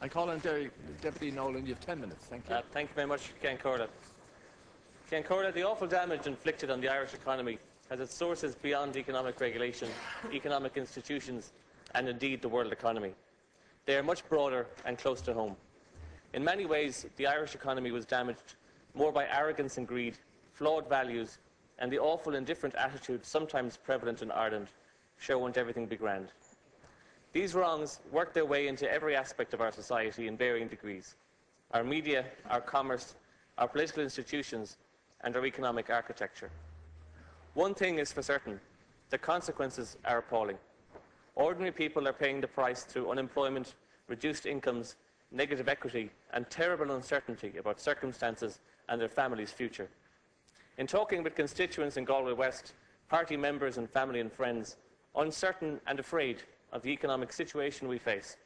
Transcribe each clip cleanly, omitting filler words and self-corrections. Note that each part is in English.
I call on Deputy Nolan. You have 10 minutes. Thank you. Thank you very much, Ken Corda. Ken Corda, the awful damage inflicted on the Irish economy has its sources beyond economic regulation, economic institutions, and indeed the world economy. They are much broader and close to home. In many ways, the Irish economy was damaged more by arrogance and greed, flawed values, and the awful indifferent attitude sometimes prevalent in Ireland, sure won't everything be grand. These wrongs work their way into every aspect of our society in varying degrees: our media, our commerce, our political institutions, and our economic architecture. One thing is for certain: the consequences are appalling. Ordinary people are paying the price through unemployment, reduced incomes, negative equity, and terrible uncertainty about circumstances and their families' future. In talking with constituents in Galway West, party members and family and friends, uncertain and afraid of the economic situation we face,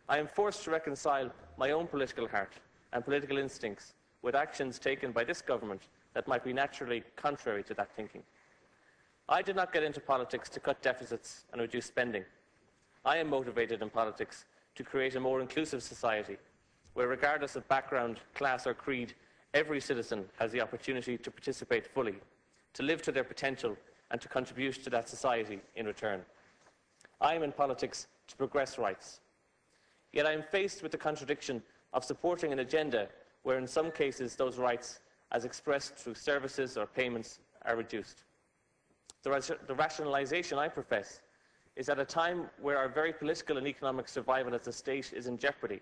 I am forced to reconcile my own political heart and political instincts with actions taken by this government that might be naturally contrary to that thinking. I did not get into politics to cut deficits and reduce spending. I am motivated in politics to create a more inclusive society where, regardless of background, class or creed, every citizen has the opportunity to participate fully, to live to their potential, and to contribute to that society in return. I am in politics to progress rights. Yet I am faced with the contradiction of supporting an agenda where in some cases those rights, as expressed through services or payments, are reduced. The rationalisation I profess is at a time where our very political and economic survival as a state is in jeopardy,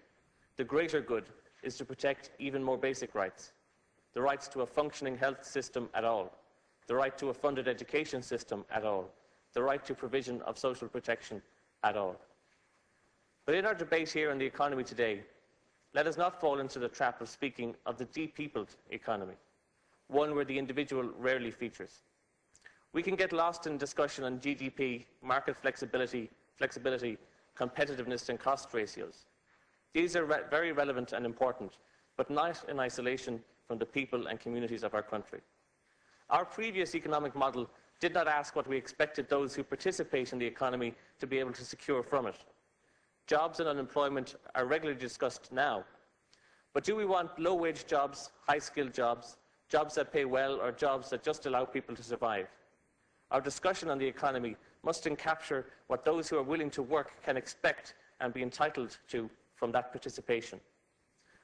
the greater good is to protect even more basic rights: the rights to a functioning health system at all, the right to a funded education system at all, the right to provision of social protection at all. But in our debate here on the economy today, let us not fall into the trap of speaking of the de-peopled economy, one where the individual rarely features. We can get lost in discussion on GDP, market flexibility, competitiveness and cost ratios. These are very relevant and important, but not in isolation from the people and communities of our country. Our previous economic model did not ask what we expected those who participate in the economy to be able to secure from it. Jobs and unemployment are regularly discussed now. But do we want low-wage jobs, high-skilled jobs, jobs that pay well, or jobs that just allow people to survive? Our discussion on the economy must encapture what those who are willing to work can expect and be entitled to from that participation.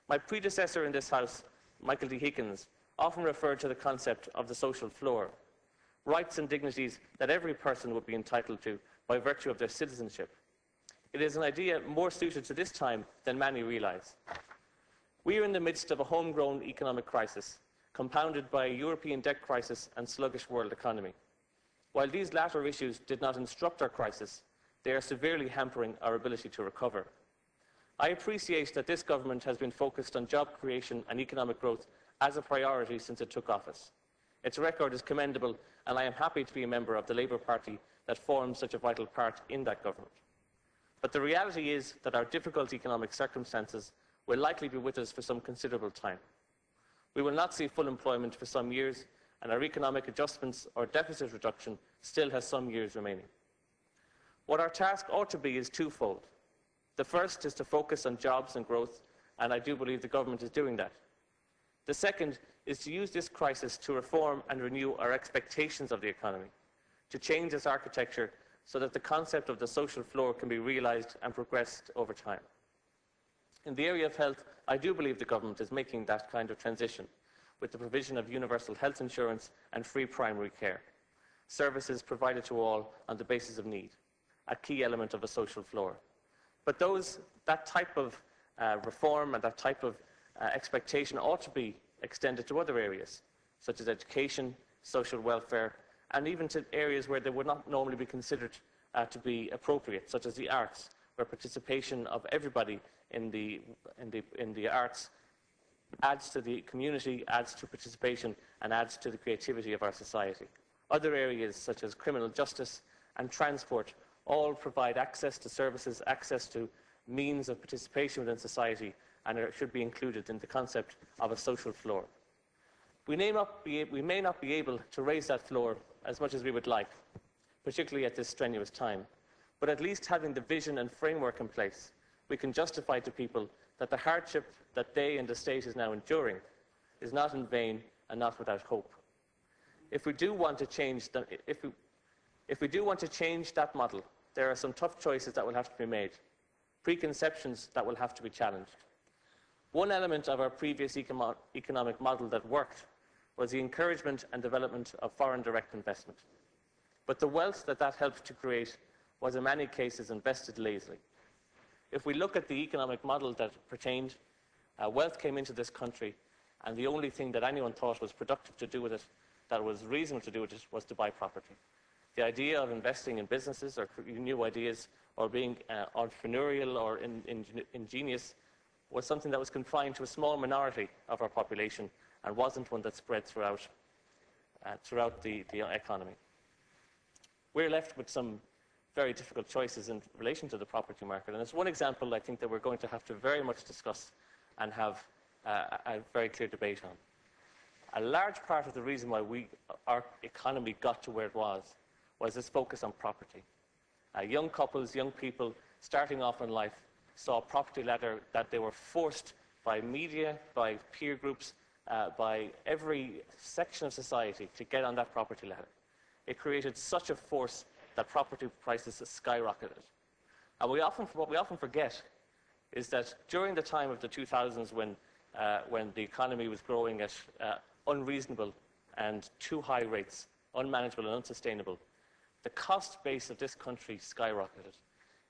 My predecessor in this House, Michael D. Higgins, often referred to the concept of the social floor, rights and dignities that every person would be entitled to by virtue of their citizenship. It is an idea more suited to this time than many realise. We are in the midst of a homegrown economic crisis, compounded by a European debt crisis and sluggish world economy. While these latter issues did not instruct our crisis, they are severely hampering our ability to recover. I appreciate that this government has been focused on job creation and economic growth as a priority since it took office. Its record is commendable, and I am happy to be a member of the Labour Party that forms such a vital part in that government. But the reality is that our difficult economic circumstances will likely be with us for some considerable time. We will not see full employment for some years, and our economic adjustments or deficit reduction still has some years remaining. What our task ought to be is twofold. The first is to focus on jobs and growth, and I do believe the government is doing that. The second is to use this crisis to reform and renew our expectations of the economy, to change its architecture so that the concept of the social floor can be realised and progressed over time. In the area of health, I do believe the government is making that kind of transition with the provision of universal health insurance and free primary care, services provided to all on the basis of need, a key element of a social floor. But that type of reform and that type of expectation ought to be extended to other areas, such as education, social welfare, and even to areas where they would not normally be considered to be appropriate, such as the arts, where participation of everybody in the arts adds to the community, adds to participation, and adds to the creativity of our society. Other areas, such as criminal justice and transport, all provide access to services, access to means of participation within society, and should be included in the concept of a social floor. We may not be able to raise that floor as much as we would like, particularly at this strenuous time, but at least having the vision and framework in place we can justify to people that the hardship that they and the state is now enduring is not in vain and not without hope. If we do want to change if we do want to change that model, there are some tough choices that will have to be made, preconceptions that will have to be challenged. One element of our previous economic model that worked was the encouragement and development of foreign direct investment. But the wealth that helped to create was in many cases invested lazily. If we look at the economic model that pertained, wealth came into this country, and the only thing that anyone thought was productive to do with it, that was reasonable to do with it, was to buy property. The idea of investing in businesses or new ideas or being entrepreneurial or ingenious was something that was confined to a small minority of our population and wasn't one that spread throughout the economy. We're left with some very difficult choices in relation to the property market, and it's one example I think that we're going to have to very much discuss and have a very clear debate on. A large part of the reason why our economy got to where it was this focus on property. Young couples, young people starting off in life saw a property ladder that they were forced by media, by peer groups, by every section of society to get on that property ladder. It created such a force that property prices skyrocketed. And what we often forget is that during the time of the 2000s when the economy was growing at unreasonable and too high rates, unmanageable and unsustainable, the cost base of this country skyrocketed.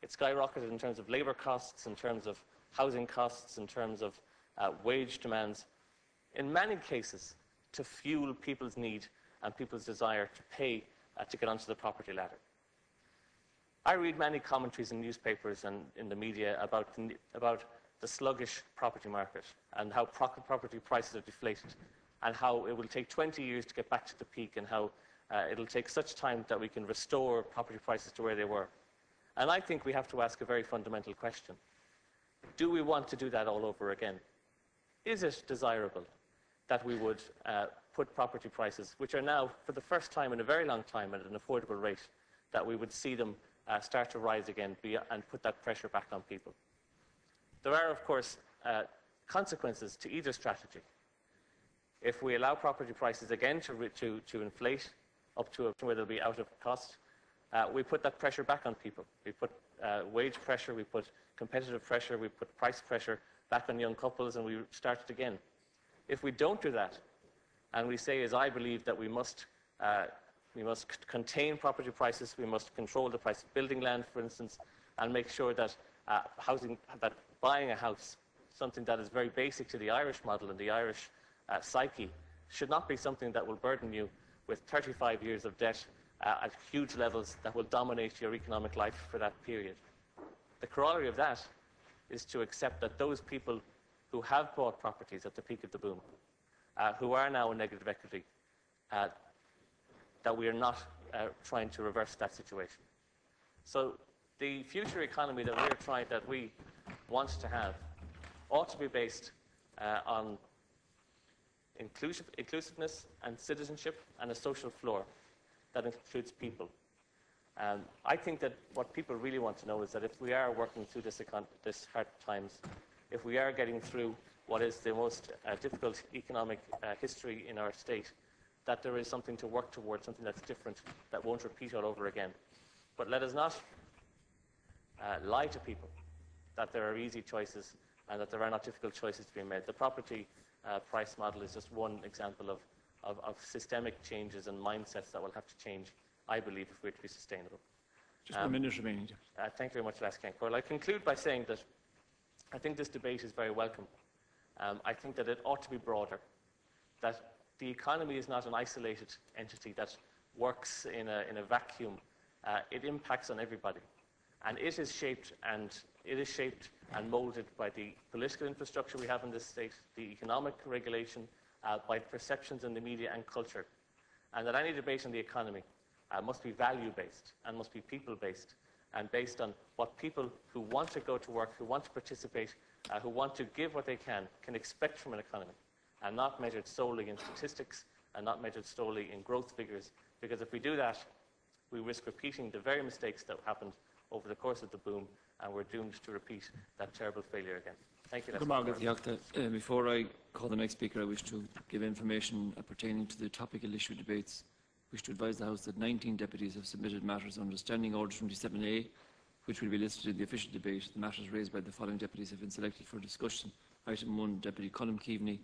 It skyrocketed in terms of labour costs, in terms of housing costs, in terms of wage demands, in many cases to fuel people's need and people's desire to pay to get onto the property ladder. I read many commentaries in newspapers and in the media about the sluggish property market and how property prices are deflated and how it will take 20 years to get back to the peak and how it'll take such time that we can restore property prices to where they were. And I think we have to ask a very fundamental question. Do we want to do that all over again? Is it desirable that we would put property prices, which are now, for the first time in a very long time, at an affordable rate, that we would see them start to rise again and put that pressure back on people? There are, of course, consequences to either strategy. If we allow property prices again to inflate up to where they'll be out of cost, we put that pressure back on people. We put wage pressure, we put competitive pressure, we put price pressure back on young couples, and we start it again. If we don't do that, and we say, as I believe, that we must contain property prices, we must control the price of building land, for instance, and make sure that that buying a house, something that is very basic to the Irish model and the Irish psyche, should not be something that will burden you with 35 years of debt at huge levels that will dominate your economic life for that period. The corollary of that is to accept that those people who have bought properties at the peak of the boom, who are now in negative equity, that we are not trying to reverse that situation. So the future economy that we want to have ought to be based on inclusiveness and citizenship and a social floor that includes people. I think that what people really want to know is that if we are working through this hard times, if we are getting through what is the most difficult economic history in our state, that there is something to work towards, something that's different, that won't repeat all over again. But let us not lie to people that there are easy choices and that there are not difficult choices to be made. The property price model is just one example of systemic changes and mindsets that will have to change, I believe, if we're to be sustainable. Just a minute remaining. Thank you very much, Les Kencourt. I conclude by saying that I think this debate is very welcome. I think that it ought to be broader, that the economy is not an isolated entity that works in a vacuum. It impacts on everybody. And it is shaped and molded by the political infrastructure we have in this state, the economic regulation, by perceptions in the media and culture. And that any debate on the economy must be value-based and must be people-based and based on what people who want to go to work, who want to participate, who want to give what they can expect from an economy, and not measured solely in statistics and not measured solely in growth figures. Because if we do that, we risk repeating the very mistakes that happened over the course of the boom and we're doomed to repeat that terrible failure again. Thank you. Before I call the next speaker, I wish to give information pertaining to the topical issue debates. I wish to advise the House that 19 deputies have submitted matters under Standing Order 27A, which will be listed in the official debate. The matters raised by the following deputies have been selected for discussion. Item 1, Deputy Colm Keaveney,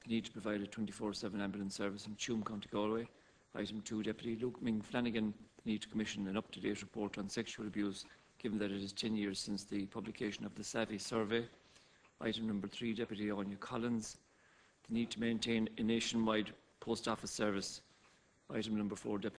the need to provide a 24/7 ambulance service in Tuam, County Galway. Item 2, Deputy Luke Ming Flanagan, the need to commission an up-to-date report on sexual abuse, given that it is 10 years since the publication of the SAVI survey. Item number 3, Deputy Anya Collins, the need to maintain a nationwide post office service. Item number 4, Deputy